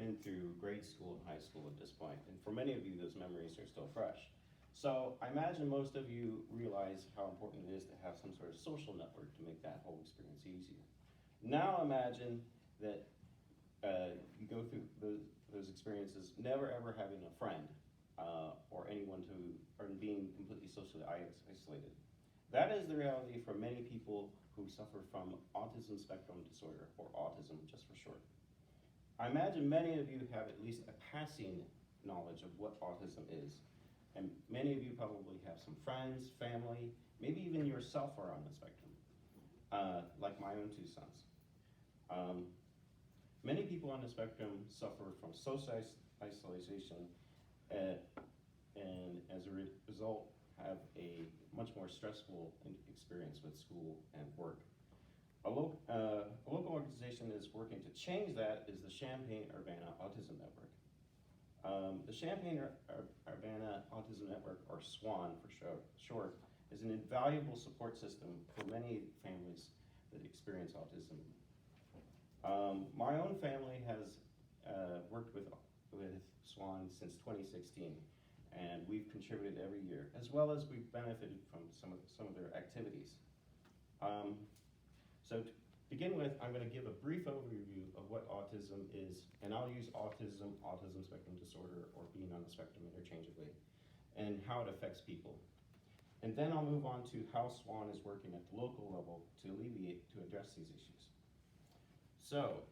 been through grade school and high school at this point, and for many of you, those memories are still fresh. So I imagine most of you realize how important it is to have some sort of social network to make that whole experience easier. Now imagine that you go through those experiences never ever having a friend or anyone to, or being completely socially isolated. That is the reality for many people who suffer from autism spectrum disorder, or autism just for short. I imagine many of you have at least a passing knowledge of what autism is. And many of you probably have some friends, family, maybe even yourself are on the spectrum, like my own two sons. Many people on the spectrum suffer from social isolation and as a result have a much more stressful experience with school and work. A local organization that is working to change that is the Champaign-Urbana Autism Network. The Champaign-Urbana Autism Network, or SWAN for short, is an invaluable support system for many families that experience autism. My own family has worked with SWAN since 2016, and we've contributed every year, as well as we've benefited from some of their activities. So to begin with, I'm going to give a brief overview of what autism is, and I'll use autism spectrum disorder, or being on the spectrum interchangeably, and how it affects people. And then I'll move on to how SWAN is working at the local level to address these issues. So,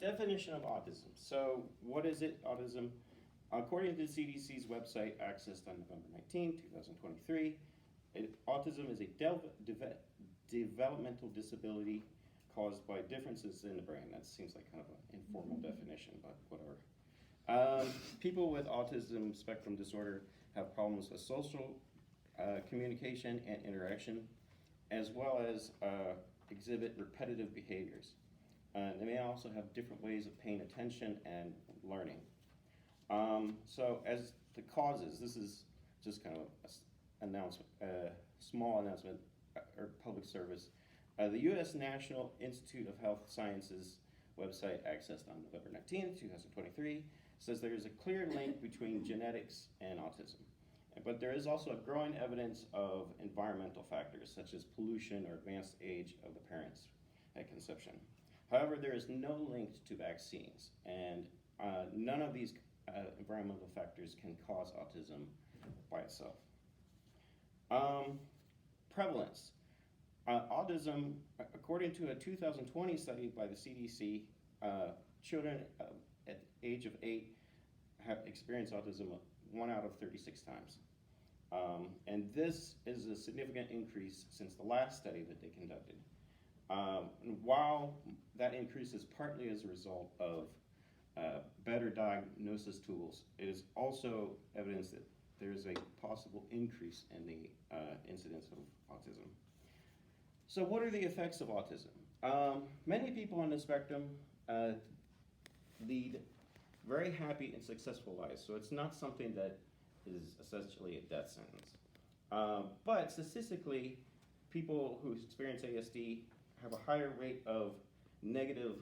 definition of autism. So, what is it, autism? According to the CDC's website, accessed on November 19, 2023, autism is a developmental disability caused by differences in the brain. That seems like kind of an informal definition, but whatever. People with autism spectrum disorder have problems with social communication and interaction, as well as exhibit repetitive behaviors. They may also have different ways of paying attention and learning. So as the causes, this is just kind of an announcement, small announcement or public service. The U.S. National Institute of Health Sciences website, accessed on November 19, 2023, says there is a clear link between genetics and autism. But there is also a growing evidence of environmental factors, such as pollution or advanced age of the parents at conception. However, there is no link to vaccines, and none of these environmental factors can cause autism by itself. Prevalence. Autism, according to a 2020 study by the CDC, children at the age of 8 have experienced autism 1 out of 36 times. And this is a significant increase since the last study that they conducted. And while that increase is partly as a result of better diagnosis tools, it is also evidence that there is a possible increase in the incidence of autism. So what are the effects of autism? Many people on the spectrum lead very happy and successful lives, so it's not something that is essentially a death sentence. But statistically, people who experience ASD have a higher rate of negative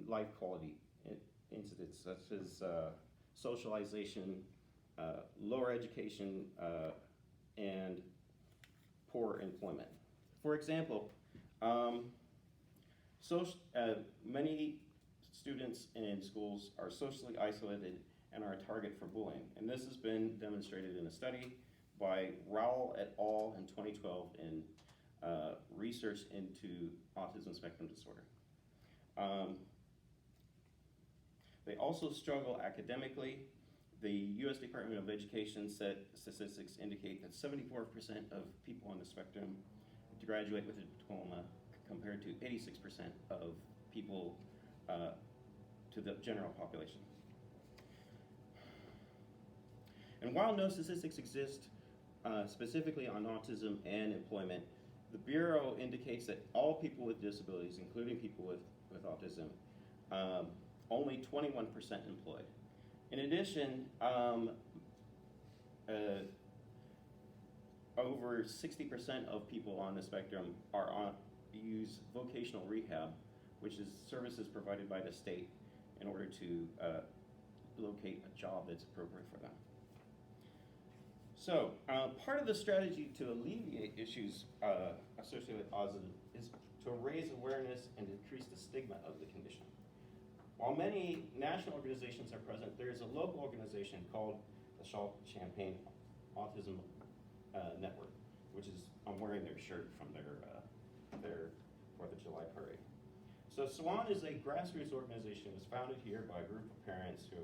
life quality incidents, such as socialization, lower education, and poor employment. For example, many students in schools are socially isolated and are a target for bullying. And this has been demonstrated in a study by Rowell et al. In 2012 in research into autism spectrum disorder. They also struggle academically. The U.S. Department of Education said statistics indicate that 74% of people on the spectrum graduate with a diploma, compared to 86% of people to the general population. And while no statistics exist specifically on autism and employment, the Bureau indicates that all people with disabilities, including people with autism, only 21% employed. In addition, over 60% of people on the spectrum use vocational rehab, which is services provided by the state in order to locate a job that's appropriate for them. So, part of the strategy to alleviate issues associated with autism is to raise awareness and decrease the stigma of the condition. While many national organizations are present, there is a local organization called the Champaign Autism Network, which is, I'm wearing their shirt from their 4th of July parade. So SWAN is a grassroots organization. It was founded here by a group of parents who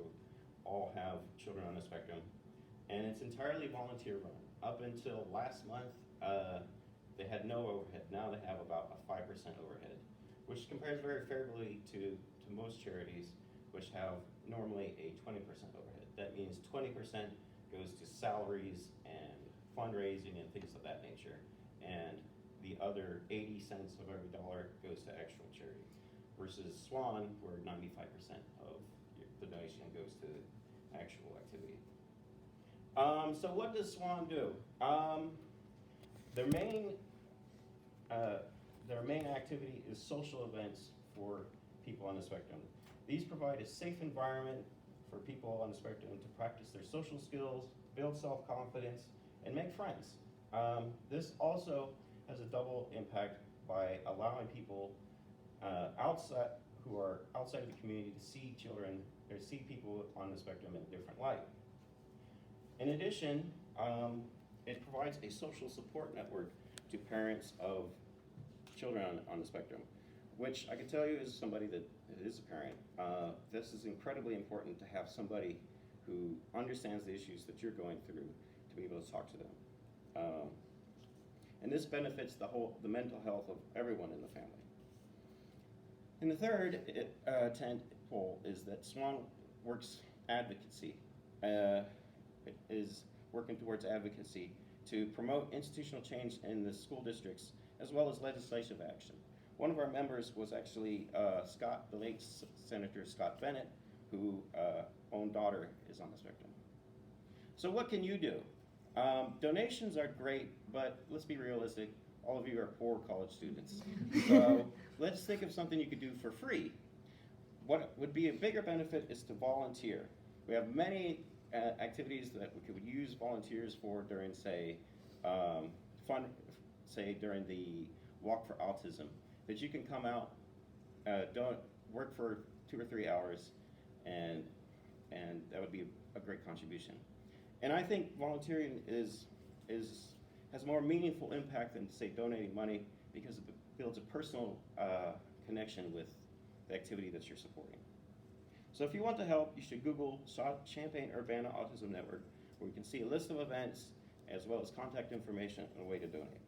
all have children on the spectrum, and it's entirely volunteer run. Up until last month, they had no overhead. Now they have about a 5% overhead, which compares very favorably to most charities, which have normally a 20% overhead. That means 20% goes to salaries and fundraising and things of that nature, and the other 80 cents of every dollar goes to actual charity, versus SWAN, where 95% of the donation goes to actual activity. So what does SWAN do? Their main activity is social events for people on the spectrum. These provide a safe environment for people on the spectrum to practice their social skills, build self-confidence, and make friends. This also has a double impact by allowing people who are outside of the community to see children or see people on the spectrum in a different light. In addition, it provides a social support network to parents of children on the spectrum, which I can tell you as somebody that is a parent, this is incredibly important to have somebody who understands the issues that you're going through to be able to talk to them. And this benefits the mental health of everyone in the family. And the third tent pole is that SWAN works advocacy. It is working towards advocacy to promote institutional change in the school districts as well as legislative action. One of our members was actually the late Senator Scott Bennett, whose own daughter is on the spectrum. So what can you do? Donations are great, but let's be realistic. All of you are poor college students. So let's think of something you could do for free. What would be a bigger benefit is to volunteer. We have many activities that we could use volunteers for during, say, during the Walk for Autism, that you can come out, work for 2 or 3 hours, and that would be a great contribution. And I think volunteering has a more meaningful impact than, say, donating money, because it builds a personal connection with the activity that you're supporting. So if you want to help, you should Google Champaign-Urbana Autism Network, where you can see a list of events as well as contact information and a way to donate.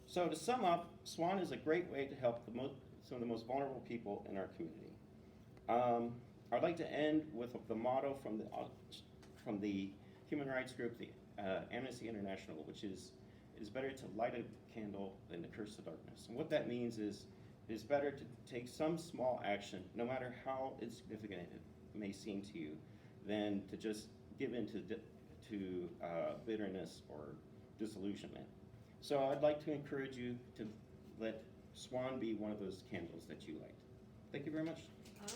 So to sum up, SWAN is a great way to help some of the most vulnerable people in our community. I'd like to end with the motto from the human rights group, the Amnesty International, which is, it is better to light a candle than to curse the darkness. And what that means is, it is better to take some small action, no matter how insignificant it may seem to you, than to just give in to bitterness or disillusionment. So I'd like to encourage you to let SWAN be one of those candles that you light. Thank you very much.